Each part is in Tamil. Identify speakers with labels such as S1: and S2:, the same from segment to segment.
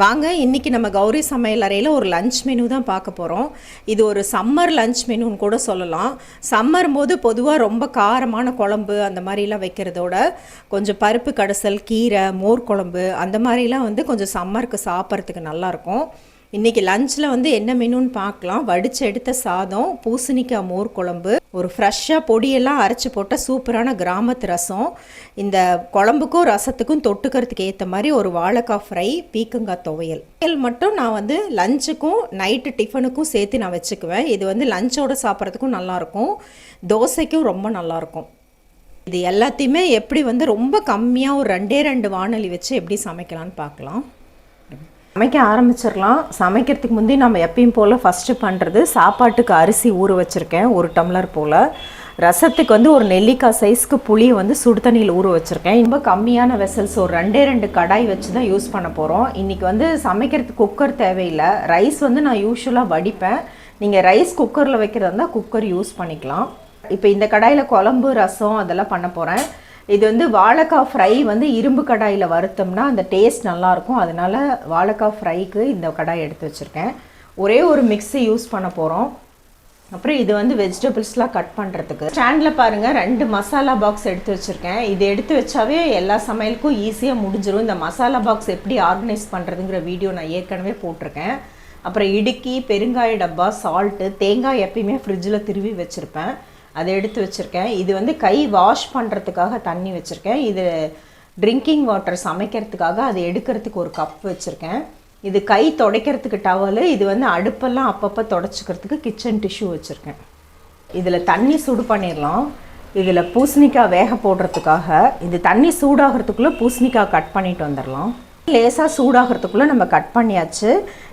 S1: வாங்க இன்றைக்கி நம்ம கௌரி சமையலறையில் ஒரு லஞ்ச் மெனு தான் பார்க்க போகிறோம். இது ஒரு சம்மர் லஞ்ச் மெனுன்னு கூட சொல்லலாம். சம்மர் போது பொதுவாக ரொம்ப காரமான குழம்பு அந்த மாதிரிலாம் வைக்கிறதோட கொஞ்சம் பருப்பு கடைசல், கீரை, மோர் குழம்பு அந்த மாதிரிலாம் வந்து கொஞ்சம் சம்மருக்கு சாப்பிட்றதுக்கு நல்லாயிருக்கும். இன்றைக்கி லஞ்சில் வந்து என்ன மெனுன்னு பார்க்கலாம். வடித்து எடுத்த சாதம், பூசணிக்காய் மோர் குழம்பு, ஒரு ஃப்ரெஷ்ஷாக பொடியெல்லாம் அரைச்சி போட்ட சூப்பரான கிராமத்து ரசம், இந்த குழம்புக்கும் ரசத்துக்கும் தொட்டுக்கிறதுக்கு ஏற்ற மாதிரி ஒரு வாழைக்காய் ஃப்ரை, பீக்கங்காய் துவையல் மட்டும் நான் வந்து லஞ்சுக்கும் நைட்டு டிஃபனுக்கும் சேர்த்து நான் வச்சுக்குவேன். இது வந்து லஞ்சோடு சாப்பிட்றதுக்கும் நல்லாயிருக்கும், தோசைக்கும் ரொம்ப நல்லாயிருக்கும். இது எல்லாத்தையுமே எப்படி வந்து ரொம்ப கம்மியாக ஒரு 2 வாணலி வச்சு எப்படி சமைக்கலான்னு பார்க்கலாம். சமைக்க ஆரம்பிச்சிடலாம். சமைக்கிறதுக்கு முந்தி நம்ம எப்பயும் போல் ஃபஸ்ட்டு பண்ணுறது, சாப்பாட்டுக்கு அரிசி ஊற வச்சுருக்கேன் 1 டம்ளர் போல். ரசத்துக்கு வந்து ஒரு நெல்லிக்காய் சைஸ்க்கு புளியை வந்து சுடு தண்ணியில் ஊற வச்சுருக்கேன். ரொம்ப கம்மியான வெசல்ஸ், ஒரு 2 கடாய் வச்சு தான் யூஸ் பண்ண போகிறோம். இன்றைக்கி வந்து சமைக்கிறதுக்கு குக்கர் தேவையில்லை. ரைஸ் வந்து நான் யூஸ்வலாக வடிப்பேன். நீங்கள் ரைஸ் குக்கரில் வைக்கிறதா இருந்தால் குக்கர் யூஸ் பண்ணிக்கலாம். இப்போ இந்த கடாயில் குழம்பு, ரசம் அதெல்லாம் பண்ண போகிறேன். இது வந்து வாழைக்காய் ஃப்ரை வந்து இரும்பு கடாயில் வறுத்தோம்னா அந்த டேஸ்ட் நல்லாயிருக்கும். அதனால் வாழைக்காய் ஃப்ரைக்கு இந்த கடாய் எடுத்து வச்சுருக்கேன். ஒரே ஒரு மிக்ஸி யூஸ் பண்ண போகிறோம். அப்புறம் இது வந்து வெஜிடபிள்ஸ்லாம் கட் பண்ணுறதுக்கு ஸ்டாண்டில் பாருங்கள் 2 மசாலா பாக்ஸ் எடுத்து வச்சுருக்கேன். இது எடுத்து வச்சாவே எல்லா சமையலுக்கும் ஈஸியாக முடிஞ்சிடும். இந்த மசாலா பாக்ஸ் எப்படி ஆர்கனைஸ் பண்ணுறதுங்கிற வீடியோ நான் ஏற்கனவே போட்டிருக்கேன். அப்புறம் இடுக்கி, பெருங்காய டப்பா, சால்ட்டு, தேங்காய் எப்பயுமே ஃப்ரிட்ஜில் திருவி வச்சுருப்பேன், அதை எடுத்து வச்சுருக்கேன். இது வந்து கை வாஷ் பண்ணுறதுக்காக தண்ணி வச்சுருக்கேன். இது ட்ரிங்கிங் வாட்டர் சமைக்கிறதுக்காக அதை எடுக்கிறதுக்கு ஒரு கப் வச்சுருக்கேன். இது கை துடைக்கிறதுக்கு டவலு. இது வந்து அடுப்பெல்லாம் அப்பப்போ துடைச்சிக்கிறதுக்கு கிச்சன் டிஷ்யூ வச்சுருக்கேன். இதில் தண்ணி சூடு பண்ணிடலாம். இதில் பூசணிக்காய் வேக போடுறதுக்காக இது தண்ணி சூடாகிறதுக்குள்ளே பூசணிக்காய் கட் பண்ணிட்டு வந்துடலாம். லேசாக சூடாகிறதுக்குள்ளே நம்ம கட் பண்ணியாச்சு.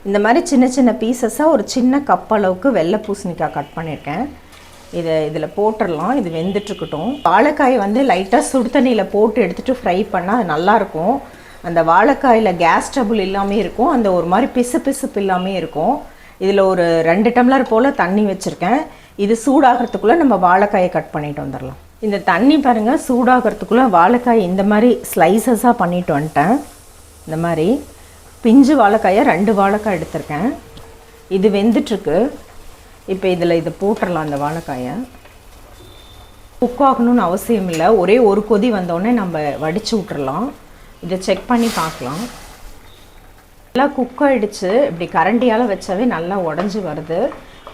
S1: இந்த மாதிரி சின்ன சின்ன பீசஸாக ஒரு சின்ன கப் அளவுக்கு வெள்ளை பூசணிக்காய் கட் பண்ணியிருக்கேன். இதில் போட்டுடலாம். இது வெந்துட்டுருக்கட்டும். வாழைக்காயை வந்து லைட்டாக சுடு தண்ணியில் போட்டு எடுத்துகிட்டு ஃப்ரை பண்ணால் அது நல்லாயிருக்கும். அந்த வாழைக்காயில் கேஸ் ட்ரபிள் இல்லாமல் இருக்கும், அந்த ஒரு மாதிரி பிசுப்பு இல்லாமல் இருக்கும். இதில் ஒரு 2 டம்ளர் போல் தண்ணி வச்சுருக்கேன். இது சூடாகிறதுக்குள்ளே நம்ம வாழைக்காயை கட் பண்ணிட்டு வந்துடலாம். இந்த தண்ணி பாருங்கள், சூடாகிறதுக்குள்ளே வாழைக்காய் இந்த மாதிரி ஸ்லைசஸாக பண்ணிட்டு வந்துட்டேன். இந்த மாதிரி பிஞ்சு வாழைக்காயை 2 வாழைக்காய் எடுத்திருக்கேன். இது வெந்துட்டுருக்கு. இப்போ இதை போட்டுடலாம். அந்த வாழைக்காயை குக் ஆகணும்னு அவசியம் இல்லை. ஒரே ஒரு கொதி வந்தோடனே நம்ம வடித்து விட்டுறலாம். இதை செக் பண்ணி பார்க்கலாம். நல்லா குக் ஆகிடுச்சு. இப்படி கரண்டியால் வச்சாவே நல்லா உடஞ்சி வருது.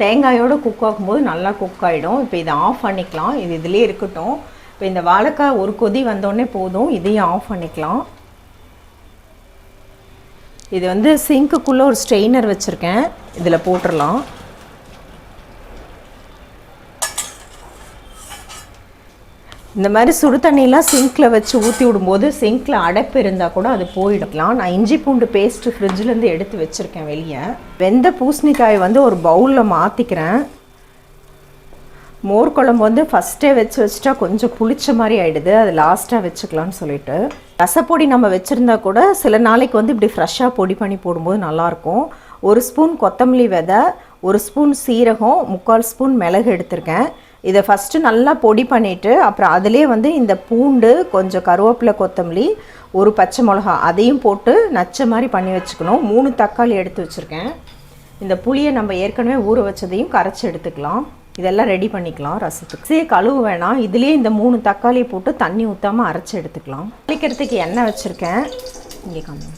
S1: தேங்காயோடு குக் ஆகும்போது நல்லா குக் ஆகிடும். இப்போ இதை ஆஃப் பண்ணிக்கலாம். இது இதிலே இருக்கட்டும். இப்போ இந்த வாழைக்காய் ஒரு கொதி வந்தோடனே போதும். இதையும் ஆஃப் பண்ணிக்கலாம். இது வந்து சிங்க்குள்ளே ஒரு ஸ்ட்ரெயினர் வச்சுருக்கேன், இதில் போட்டுடலாம். இந்த மாதிரி சுடு தண்ணியெலாம் சிங்க்கில் வச்சு ஊற்றி விடும்போது சிங்க்கில் அடைப்பு இருந்தால் கூட அது போயிடலாம். நான் இஞ்சி பூண்டு பேஸ்ட்டு ஃப்ரிட்ஜிலேருந்து எடுத்து வச்சுருக்கேன் வெளியே. வெந்த பூசணிக்காயை வந்து ஒரு பவுலில் மாற்றிக்கிறேன். மோர் குழம்பு வந்து ஃபஸ்ட்டே வச்சுட்டா கொஞ்சம் புளிச்ச மாதிரி ஆகிடுது, அது லாஸ்ட்டாக வச்சுக்கலான்னு சொல்லிட்டு. ரசப்பொடி நம்ம வச்சுருந்தா கூட சில நாளைக்கு வந்து இப்படி ஃப்ரெஷ்ஷாக பொடி பண்ணி போடும்போது நல்லாயிருக்கும். 1 ஸ்பூன் கொத்தமல்லி விதை, 1 ஸ்பூன் சீரகம், 3/4 ஸ்பூன் மிளகு எடுத்திருக்கேன். இதை ஃபஸ்ட்டு நல்லா பொடி பண்ணிவிட்டு அப்புறம் அதிலே வந்து இந்த பூண்டு, கொஞ்சம் கருவேப்பிலை, கொத்தமல்லி, 1 பச்சை மிளகா அதையும் போட்டு நச்ச மாதிரி பண்ணி வச்சுக்கணும். 3 தக்காளி எடுத்து வச்சுருக்கேன். இந்த புளியை நம்ம ஏற்கனவே ஊற வச்சதையும் கரைச்சி எடுத்துக்கலாம். இதெல்லாம் ரெடி பண்ணிக்கலாம் ரசத்துக்கு. கழுவு வேணாம். இதுலேயே இந்த 3 தக்காளியை போட்டு தண்ணி ஊற்றாமல் அரைச்சி எடுத்துக்கலாம். குளிக்கிறதுக்கு எண்ணெய் வச்சுருக்கேன். இங்கே காமி.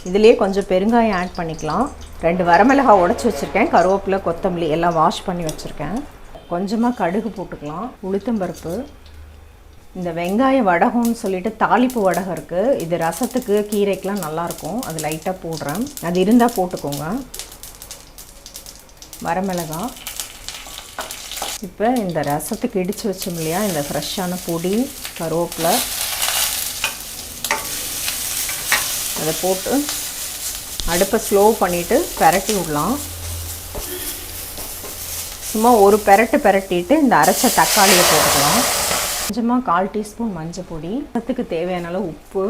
S1: இதுலேயே கொஞ்சம் பெருங்காயம் ஆட் பண்ணிக்கலாம். 2 வரமிளகாய் உடச்சி வச்சுருக்கேன். கருவேப்பிலை, கொத்தமல்லி எல்லாம் வாஷ் பண்ணி வச்சுருக்கேன். கொஞ்சமாக கடுகு போட்டுக்கலாம். உளுத்தம்பருப்பு, இந்த வெங்காய வடகம்னு சொல்லிட்டு தாளிப்பு வடகம் இருக்குது. இது ரசத்துக்கு, கீரைக்கெலாம் நல்லாயிருக்கும். அது லைட்டாக போடுறேன். அது இருந்தால் போட்டுக்கோங்க. வரமிளகாய். இப்போ இந்த ரசத்துக்கு இடித்து வச்சோம் இல்லையா, இந்த ஃப்ரெஷ்ஷான பொடி, கருவேப்பிலை அதை போட்டு அடுப்பை ஸ்லோ பண்ணிவிட்டு பெரட்டி விடலாம். சும்மா ஒரு பெரட்டிட்டு இந்த அரைச்ச தக்காளியை போட்டுக்கலாம். கொஞ்சமாக 1/4 டீஸ்பூன் மஞ்சள் பொடி, ரசத்துக்கு தேவையான அளவு உப்பு,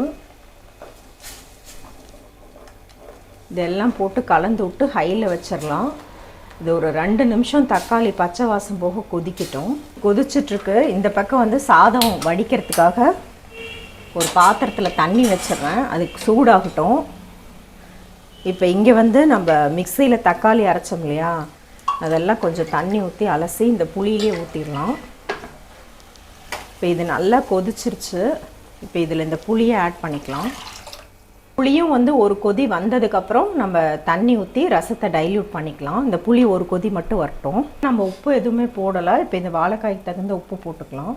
S1: இதெல்லாம் போட்டு கலந்து விட்டு ஹையில் வச்சிடலாம். இது ஒரு 2 நிமிஷம் தக்காளி பச்சை வாசம் போக கொதிக்கட்டும். கொதிச்சிட்ருக்கு. இந்த பக்கம் வந்து சாதம் வடிக்கிறதுக்காக ஒரு பாத்திரத்தில் தண்ணி வச்சிடுறேன். அதுக்கு சூடாகட்டும். இப்போ இங்கே வந்து நம்ம மிக்சியில் தக்காளி அரைச்சோம் இல்லையா, அதெல்லாம் கொஞ்சம் தண்ணி ஊற்றி அலசி இந்த புளியிலே ஊற்றிடலாம். இப்போ இது நல்லா கொதிச்சிருச்சு. இப்போ இதில் இந்த புளியை ஆட் பண்ணிக்கலாம். புளியும் வந்து ஒரு கொதி வந்ததுக்கப்புறம் நம்ம தண்ணி ஊற்றி ரசத்தை டைல்யூட் பண்ணிக்கலாம். இந்த புளி ஒரு கொதி மட்டும் வரட்டும். நம்ம உப்பு எதுவுமே போடலை. இப்போ இந்த வாழைக்காய்க்கு தகுந்த உப்பு போட்டுக்கலாம்.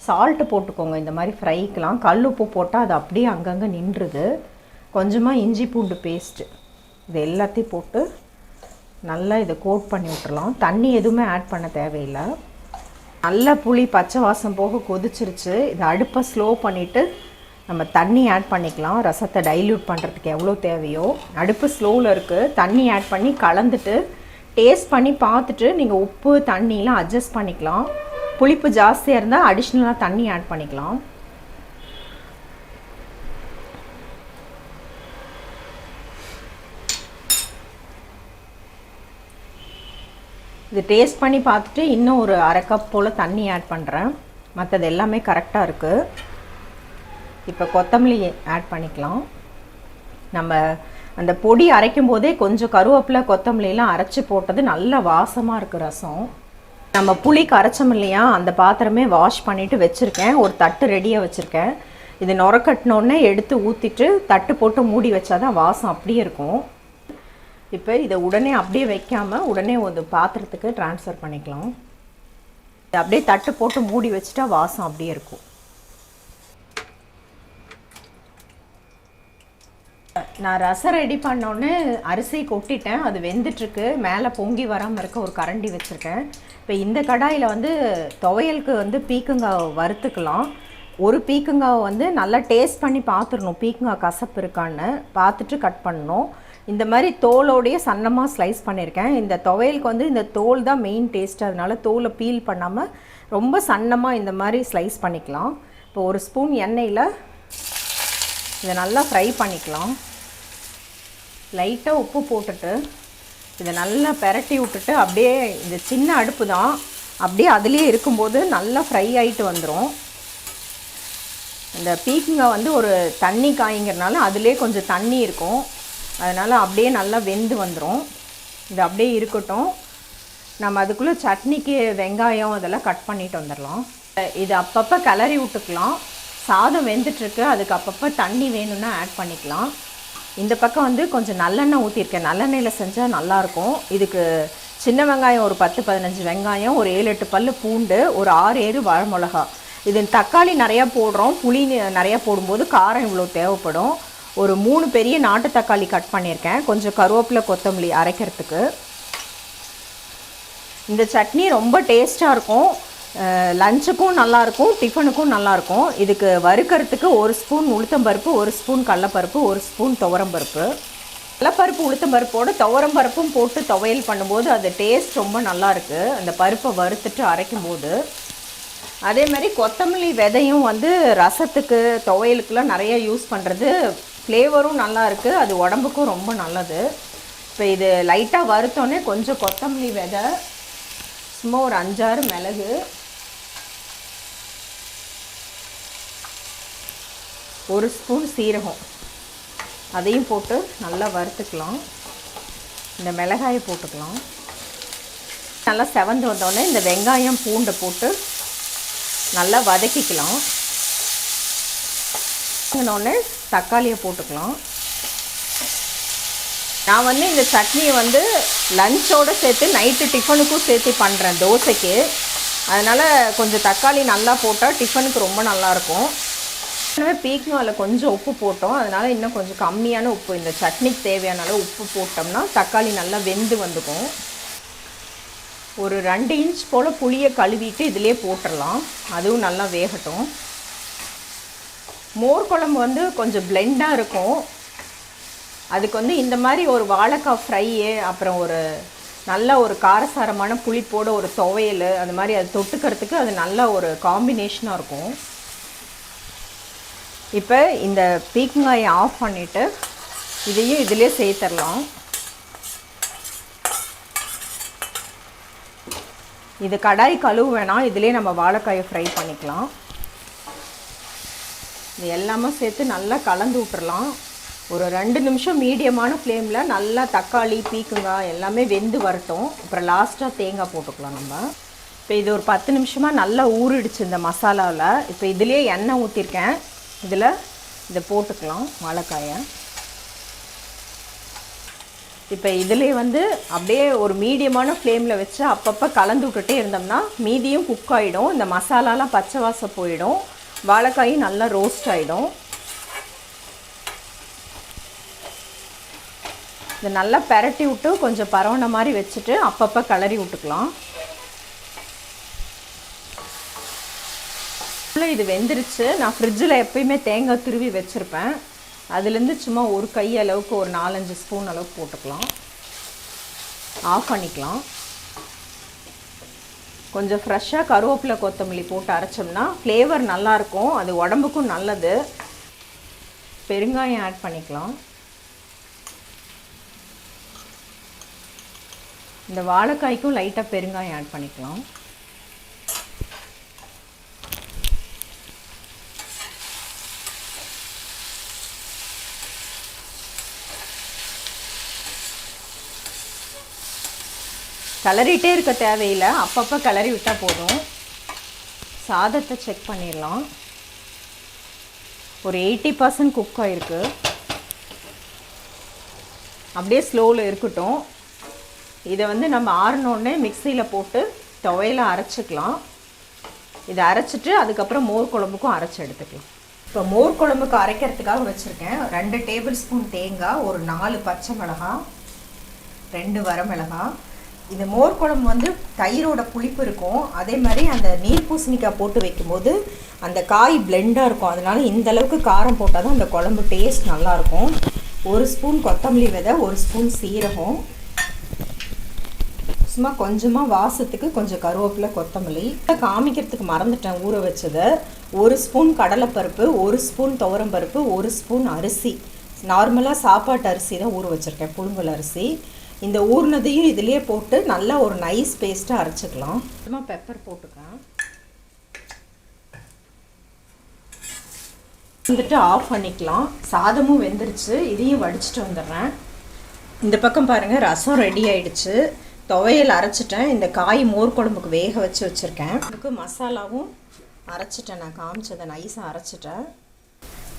S1: சால்ட்டு போட்டுக்கோங்க. இந்த மாதிரி ஃப்ரைக்கெலாம் கல் உப்பு போட்டால் அது அப்படியே அங்கங்கே நின்றுது. கொஞ்சமாக இஞ்சி பூண்டு பேஸ்ட்டு இது எல்லாத்தையும் போட்டு நல்லா இதை கோட் பண்ணி விட்டுறலாம். தண்ணி எதுவுமே ஆட் பண்ண தேவையில்லை. நல்லா புளி பச்சை வாசம் போக கொதிச்சிருச்சு. இதை அடுப்பை ஸ்லோ பண்ணிவிட்டு நம்ம தண்ணி ஆட் பண்ணிக்கலாம். ரசத்தை டைல்யூட் பண்ணுறதுக்கு எவ்வளோ தேவையோ. அடுப்பு ஸ்லோவில் இருக்குது. தண்ணி ஆட் பண்ணி கலந்துட்டு டேஸ்ட் பண்ணி பார்த்துட்டு நீங்கள் உப்பு தண்ணியெலாம் அட்ஜஸ்ட் பண்ணிக்கலாம். புளிப்பு ஜாஸ்தியாக இருந்தால் அடிஷ்னலாக தண்ணி ஆட் பண்ணிக்கலாம். இது டேஸ்ட் பண்ணி பார்த்துட்டு இன்னும் ஒரு அரை கப் போல் தண்ணி ஆட் பண்ணுறேன். மற்றது எல்லாமே கரெக்டாக இருக்குது. இப்போ கொத்தமல்லி ஆட் பண்ணிக்கலாம். நம்ம அந்த பொடி அரைக்கும் போதே கொஞ்சம் கருவேப்பிலை கொத்தமல்லிலாம் அரைச்சி போட்டது நல்ல வாசமாக இருக்குது ரசம். நம்ம புளிக்கு அரைச்சோம் இல்லையா, அந்த பாத்திரமே வாஷ் பண்ணிவிட்டு வச்சுருக்கேன். ஒரு தட்டு ரெடியாக வச்சுருக்கேன். இது நுரக்கட்டினோடனே எடுத்து ஊற்றிட்டு தட்டு போட்டு மூடி வச்சாதான் வாசம் அப்படியே இருக்கும். இப்போ இதை உடனே அப்படியே வைக்காமல் உடனே ஒரு பாத்திரத்துக்கு ட்ரான்ஸ்ஃபர் பண்ணிக்கலாம். இதை அப்படியே தட்டு போட்டு மூடி வச்சுட்டா வாசம் அப்படியே இருக்கும். நான் ரசம் ரெடி பண்ணோன்னே அரிசி கொட்டிட்டேன். அது வெந்துட்டுருக்கு. மேலே பொங்கி வராமல் இருக்க ஒரு கரண்டி வச்சுருக்கேன். இப்போ இந்த கடாயில் வந்து துவையலுக்கு வந்து பீக்கங்காய் வறுத்துக்கலாம். ஒரு பீக்கங்காவை வந்து நல்லா டேஸ்ட் பண்ணி பார்த்துடணும், பீக்கங்காய் கசப்பு இருக்கான்னு பார்த்துட்டு கட் பண்ணணும். இந்த மாதிரி தோலோடைய சன்னமாக ஸ்லைஸ் பண்ணியிருக்கேன். இந்த துவையலுக்கு வந்து இந்த தோல் தான் மெயின் டேஸ்ட். அதனால தோலை பீல் பண்ணாமல் ரொம்ப சன்னமாக இந்த மாதிரி ஸ்லைஸ் பண்ணிக்கலாம். இப்போ ஒரு ஸ்பூன் எண்ணெயில் இதை நல்லா ஃப்ரை பண்ணிக்கலாம். லைட்டாக உப்பு போட்டுட்டு இதை நல்லா பெரட்டி விட்டுட்டு அப்படியே இந்த சின்ன அடுப்பு தான், அப்படியே அதுலேயே இருக்கும்போது நல்லா ஃப்ரை ஆகிட்டு வந்துடும். இந்த பீக்கங்காய் வந்து ஒரு தண்ணி காய்ங்கிறனால அதுலேயே கொஞ்சம் தண்ணி இருக்கும். அதனால் அப்படியே நல்லா வெந்து வந்துடும். இது அப்படியே இருக்கட்டும். நம்ம அதுக்குள்ளே சட்னிக்கு வெங்காயம் அதெல்லாம் கட் பண்ணிட்டு வந்துடலாம். இது அப்பப்போ கிளறி விட்டுக்கலாம். சாதம் வெந்துட்டுருக்கு. அதுக்கு அப்பப்போ தண்ணி வேணும்னா ஆட் பண்ணிக்கலாம். இந்த பக்கம் வந்து கொஞ்சம் நல்லெண்ணெய் ஊற்றிருக்கேன். நல்லெண்ணெயில் செஞ்சால் நல்லாயிருக்கும். இதுக்கு சின்ன வெங்காயம் ஒரு 10-15 வெங்காயம், ஒரு 7-8 பல் பூண்டு, ஒரு 6-7 வாழைமிளகா. இது தக்காளி நிறையா போடுறோம். புளி நிறையா போடும்போது காரம் இவ்வளோ தேவைப்படும். ஒரு 3 பெரிய நாட்டு தக்காளி கட் பண்ணியிருக்கேன். கொஞ்சம் கருவேப்பிலை கொத்தமல்லி அரைக்கிறதுக்கு. இந்த சட்னி ரொம்ப டேஸ்ட்டாக இருக்கும். லஞ்சுக்கும் நல்லாயிருக்கும், டிஃபனுக்கும் நல்லாயிருக்கும். இதுக்கு வறுக்கிறதுக்கு 1 ஸ்பூன் உளுத்தம்பருப்பு, 1 ஸ்பூன் கடலப்பருப்பு, 1 ஸ்பூன் துவரம்பருப்பு. கடலப்பருப்பு உளுத்தம்பருப்போடு துவரம்பருப்பும் போட்டு துவையல் பண்ணும்போது அது டேஸ்ட் ரொம்ப நல்லாயிருக்கு, அந்த பருப்பை வறுத்துட்டு அரைக்கும்போது. அதே மாதிரி கொத்தமல்லி விதையும் வந்து ரசத்துக்கு துவையலுக்குலாம் நிறைய யூஸ் பண்ணுறது. ஃப்ளேவரும் நல்லா இருக்குது, அது உடம்புக்கும் ரொம்ப நல்லது. இப்போ இது லைட்டாக வறுத்தோன்னே கொஞ்சம் கொத்தமல்லி விதை, சும்மா ஒரு 5-6 மிளகு, ஒரு ஸ்பூன் சீரகம் அதையும் போட்டு நல்லா வறுத்துக்கலாம். இந்த மிளகாயை போட்டுக்கலாம். நல்லா செவந்து வந்தோடனே இந்த வெங்காயம் பூண்டை போட்டு நல்லா வதக்கிக்கலாம். வதங்கினோடனே தக்காளியை போட்டுக்கலாம். நான் வந்து இந்த சட்னியை வந்து லஞ்சோடு சேர்த்து நைட்டு டிஃபனுக்கும் சேர்த்து பண்ணுறேன், தோசைக்கு. அதனால் கொஞ்சம் தக்காளி நல்லா போட்டால் டிஃபனுக்கு ரொம்ப நல்லாயிருக்கும். எனவே பீக்கங்காயில் கொஞ்சம் உப்பு போட்டோம், அதனால் இன்னும் கொஞ்சம் கம்மியான உப்பு, இந்த சட்னிக்கு தேவையான அளவு உப்பு போட்டோம்னா தக்காளி நல்லா வெந்து வந்துக்கும். ஒரு 2 இன்ச் போல் புளியை கழுவிட்டு இதிலே போட்டுடலாம், அதுவும் நல்லா வேகட்டும். மோர் குழம்பு வந்து கொஞ்சம் பிளெண்டாக இருக்கும். அதுக்கு வந்து இந்த மாதிரி ஒரு வாழைக்காய் ஃப்ரையு, அப்புறம் ஒரு நல்ல ஒரு காரசாரமான புளிப்போட ஒரு துவையல், அந்த மாதிரி அது தொட்டுக்கிறதுக்கு அது நல்ல ஒரு காம்பினேஷனாக இருக்கும். இப்போ இந்த பீக்கங்காயை ஆஃப் பண்ணிவிட்டு இதையும் இதிலே சேர்த்துடலாம். இது கடாய் கழுவு வேணாம், இதிலே நம்ம வாழைக்காயை ஃப்ரை பண்ணிக்கலாம். இது எல்லாமே சேர்த்து நல்லா கலந்து விட்டுறலாம். ஒரு 2 நிமிஷம் மீடியமான ஃப்ளேமில் நல்லா தக்காளி பீக்கங்காய் எல்லாமே வெந்து வரட்டும். அப்புறம் லாஸ்ட்டாக தேங்காய் போட்டுக்கலாம் நம்ம. இப்போ இது ஒரு 10 நிமிஷமாக நல்லா ஊறிடுச்சு இந்த மசாலாவில். இப்போ இதிலே எண்ணெய் ஊற்றிருக்கேன். இதில் இதை போட்டுக்கலாம் வாழைக்காயை. இப்போ இதிலே வந்து அப்படியே ஒரு மீடியமான ஃப்ளேமில் வச்சு அப்பப்போ கலந்து விட்டுட்டே இருந்தோம்னா மீதியும் குக் ஆகிடும். இந்த மசாலாலாம் பச்சை வாசம் போயிடும். வாழைக்காயும் நல்லா ரோஸ்ட் ஆகிடும். இதை நல்லா பெரட்டி விட்டு கொஞ்சம் பரவன மாதிரி வச்சுட்டு அப்பப்போ கிளறி விட்டுக்கலாம். இது வெந்துருச்சு. நான் ஃப்ரிட்ஜில் எப்பயுமே தேங்காய் துருவி வச்சுருப்பேன். அதுலேருந்து சும்மா ஒரு கை அளவுக்கு ஒரு 4-5 ஸ்பூன் அளவுக்கு போட்டுக்கலாம். ஆஃப் பண்ணிக்கலாம். கொஞ்சம் ஃப்ரெஷ்ஷாக கருவேப்பிலை கொத்தமல்லி போட்டு அரைச்சோம்னா ஃப்ளேவர் நல்லாயிருக்கும். அது உடம்புக்கும் நல்லது. பெருங்காயம் ஆட் பண்ணிக்கலாம். இந்த வாழைக்காய்க்கும் லைட்டாக பெருங்காயம் ஆட் பண்ணிக்கலாம். கிளறிட்டே இருக்க தேவையில்லை, அப்பப்போ கிளறி விட்டால் போதும். சாதத்தை செக் பண்ணிடலாம். ஒரு 80% குக் ஆகிருக்கு. அப்படியே ஸ்லோவில் இருக்கட்டும். இதை வந்து நம்ம ஆறினோடனே மிக்சியில் போட்டு துவையில் அரைச்சிக்கலாம். இதை அரைச்சிட்டு அதுக்கப்புறம் மோர் குழம்புக்கும் அரைச்சி எடுத்துக்கலாம். இப்போ மோர் குழம்புக்கு அரைக்கிறதுக்காக வச்சுருக்கேன். 2 டேபிள் ஸ்பூன் தேங்காய், ஒரு 4 பச்சை மிளகாய், 2 வரமிளகாய். இந்த மோர் குழம்பு வந்து தயிரோட புளிப்பு இருக்கும். அதே மாதிரி அந்த நீர் பூசணிக்காய் போட்டு வைக்கும்போது அந்த காய் பிளெண்டாக இருக்கும். அதனால இந்த அளவுக்கு காரம் போட்டால் தான் அந்த குழம்பு டேஸ்ட் நல்லாயிருக்கும். 1 ஸ்பூன் கொத்தமல்லி விதை, 1 ஸ்பூன் சீரகம், சும்மா கொஞ்சமாக வாசத்துக்கு கொஞ்சம் கருவேப்பிலை கொத்தமல்லி. காமிக்கிறதுக்கு மறந்துட்டேன் ஊற வச்சதை. 1 ஸ்பூன் கடலைப்பருப்பு, 1 ஸ்பூன் துவரம்பருப்பு, 1 ஸ்பூன் அரிசி. நார்மலாக சாப்பாட்டு அரிசி தான் ஊற வச்சுருக்கேன், புழுங்கல் அரிசி. இந்த ஊறினதையும் இதிலே போட்டு நல்லா ஒரு நைஸ் பேஸ்ட்டாக அரைச்சிக்கலாம். சும்மா பெப்பர் போட்டுக்கலாம். வந்துட்டு ஆஃப் பண்ணிக்கலாம். சாதமும் வெந்துருச்சு. இதையும் வடிச்சிட்டு வந்துடுறேன். இந்த பக்கம் பாருங்கள், ரசம் ரெடி ஆயிடுச்சு. துவையல் அரைச்சிட்டேன். இந்த காய் மோர் குழம்புக்கு வேக வச்சு வச்சுருக்கேன். அதுக்கு மசாலாவும் அரைச்சிட்டேன். நான் காமிச்சதை நைஸாக அரைச்சிட்டேன்.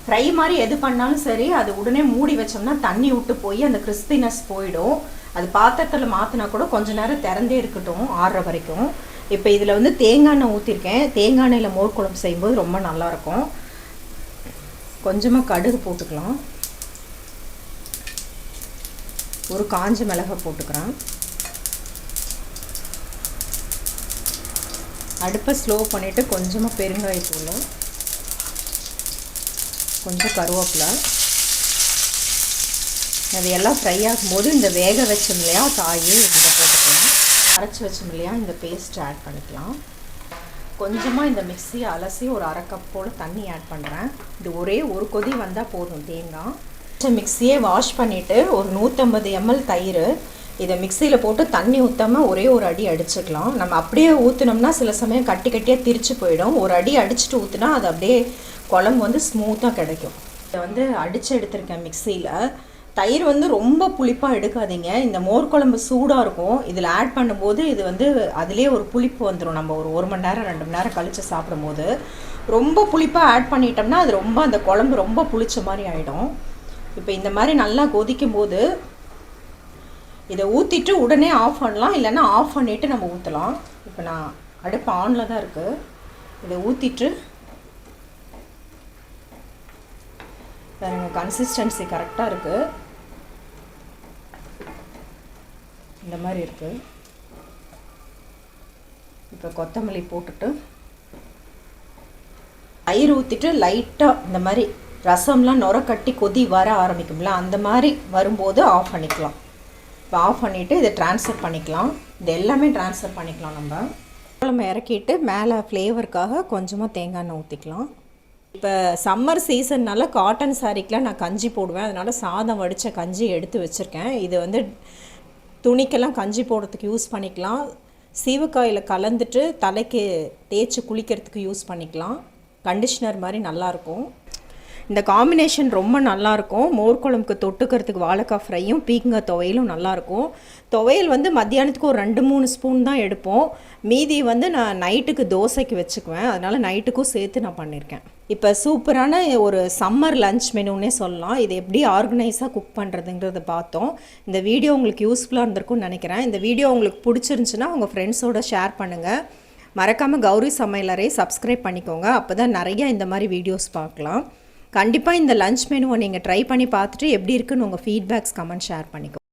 S1: ஃப்ரை மாதிரி எது பண்ணாலும் சரி, அது உடனே மூடி வச்சோம்னா தண்ணி விட்டு போய் அந்த கிறிஸ்பினஸ் போயிடும். அது பாத்திரத்தில் மாற்றினா கூட கொஞ்சம் நேரம் திறந்தே இருக்கட்டும், ஆறுற வரைக்கும். இப்போ இதில் வந்து தேங்காய் எண்ணெய் ஊற்றிருக்கேன். தேங்காய் எண்ணெயில் மோர் குழம்பு செய்யும்போது ரொம்ப நல்லாயிருக்கும். கொஞ்சமாக கடுகு போட்டுக்கலாம். ஒரு காஞ்ச மிளகாய் போட்டுக்கிறேன். அடுப்பை ஸ்லோ பண்ணிவிட்டு கொஞ்சமாக பெருங்காயத்தூள், கொஞ்சம் கருவேப்பிலை. அது எல்லாம் ஃப்ரை ஆகும்போது இந்த வேக வச்சோம் இல்லையா காய், இதை போட்டுக்கலாம். அரைச்சி வச்சோம் இல்லையா இந்த பேஸ்ட் ஆட் பண்ணிக்கலாம். கொஞ்சமாக இந்த மிக்ஸியை அலசி ஒரு 1/2 கப் போல் தண்ணி ஆட் பண்ணுறேன். இது ஒரே ஒரு கொதி வந்தால் போதும். தேங்காய் மிக்ஸியை வாஷ் பண்ணிவிட்டு ஒரு 150 ml தயிர் இதை மிக்சியில் போட்டு தண்ணி ஊற்றாமல் ஒரே ஒரு அடி அடிச்சுக்கலாம். நம்ம அப்படியே ஊற்றினோம்னா சில சமயம் கட்டி கட்டியாக திரிச்சு போயிடும். ஒரு அடி அடிச்சுட்டு ஊற்றினா அது அப்படியே குழம்பு வந்து ஸ்மூத்தாக கிடைக்கும். இதை வந்து அடித்து எடுத்திருக்கேன் மிக்சியில். தயிர் வந்து ரொம்ப புளிப்பாக எடுக்காதீங்க. இந்த மோர் குழம்பு சூடாக இருக்கும். இதில் ஆட் பண்ணும்போது இது வந்து அதிலே ஒரு புளிப்பு வந்துடும். நம்ம ஒரு 1 மணி நேரம் 2 மணி நேரம் கழித்து சாப்பிடும்போது ரொம்ப புளிப்பாக ஆட் பண்ணிட்டோம்னா அது ரொம்ப அந்த குழம்பு ரொம்ப புளிச்ச மாதிரி ஆகிடும். இப்போ இந்த மாதிரி நல்லா கொதிக்கும் போது இதை ஊற்றிட்டு உடனே ஆஃப் பண்ணலாம், இல்லைன்னா ஆஃப் பண்ணிவிட்டு நம்ம ஊற்றலாம். இப்போ நான் அடுப்பு ஆனில் தான் இருக்குது. இதை ஊற்றிட்டு பாருங்கள், கன்சிஸ்டன்சி கரெக்டாக இருக்குது. இந்த மாதிரி இருக்குது. இப்போ கொத்தமல்லி போட்டுட்டு தயிர் ஊற்றிட்டு லைட்டாக இந்த மாதிரி ரசம்லாம் நுர கட்டி கொதி வர ஆரம்பிக்கும்ல, அந்த மாதிரி வரும்போது ஆஃப் பண்ணிக்கலாம். இப்போ ஆஃப் பண்ணிவிட்டு இதை ட்ரான்ஸ்ஃபர் பண்ணிக்கலாம். இது எல்லாமே ட்ரான்ஸ்ஃபர் பண்ணிக்கலாம். நம்ம இறக்கிட்டு மேலே ஃப்ளேவருக்காக கொஞ்சமாக தேங்காய் எண்ணெய் ஊற்றிக்கலாம். இப்போ சம்மர் சீசன்னால் காட்டன் சாரீக்கெலாம் நான் கஞ்சி போடுவேன். அதனால் சாதம் வடித்த கஞ்சி எடுத்து வச்சுருக்கேன். இது வந்து துணிக்கெல்லாம் கஞ்சி போடுறதுக்கு யூஸ் பண்ணிக்கலாம். சீவக்காயில் கலந்துட்டு தலைக்கு தேய்ச்சி குளிக்கிறதுக்கு யூஸ் பண்ணிக்கலாம். கண்டிஷ்னர் மாதிரி நல்லாயிருக்கும். இந்த காம்பினேஷன் ரொம்ப நல்லாயிருக்கும். மோர் குழம்புக்கு தொட்டுக்கிறதுக்கு வாழைக்காய் ஃப்ரையும் பீக்கங்காய் துவையலும் நல்லாயிருக்கும். துவையல் வந்து மத்தியானத்துக்கு ஒரு 2-3 ஸ்பூன் தான் எடுப்போம். மீதி வந்து நான் நைட்டுக்கு தோசைக்கு வச்சுக்குவேன். அதனால் நைட்டுக்கும் சேர்த்து நான் பண்ணியிருக்கேன். இப்போ சூப்பரான ஒரு சம்மர் லஞ்ச் மெனுன்னே சொல்லலாம். இது எப்படி ஆர்கனைஸாக குக் பண்ணுறதுங்கிறத பார்த்தோம். இந்த வீடியோ உங்களுக்கு யூஸ்ஃபுல்லாக இருந்திருக்கும்னு நினைக்கிறேன். இந்த வீடியோ உங்களுக்கு பிடிச்சிருந்துச்சுன்னா உங்கள் ஃப்ரெண்ட்ஸோட ஷேர் பண்ணுங்கள். மறக்காமல் கௌரி சமையலறை சப்ஸ்கிரைப் பண்ணிக்கோங்க. அப்போ தான் நிறையா இந்த மாதிரி வீடியோஸ் பார்க்கலாம். கண்டிப்பாக இந்த லஞ்ச் மெனுவை நீங்கள் ட்ரை பண்ணி பார்த்துட்டு எப்படி இருக்குன்னு உங்கள் ஃபீட்பேக்ஸ் கமெண்ட் ஷேர் பண்ணிக்கோங்க.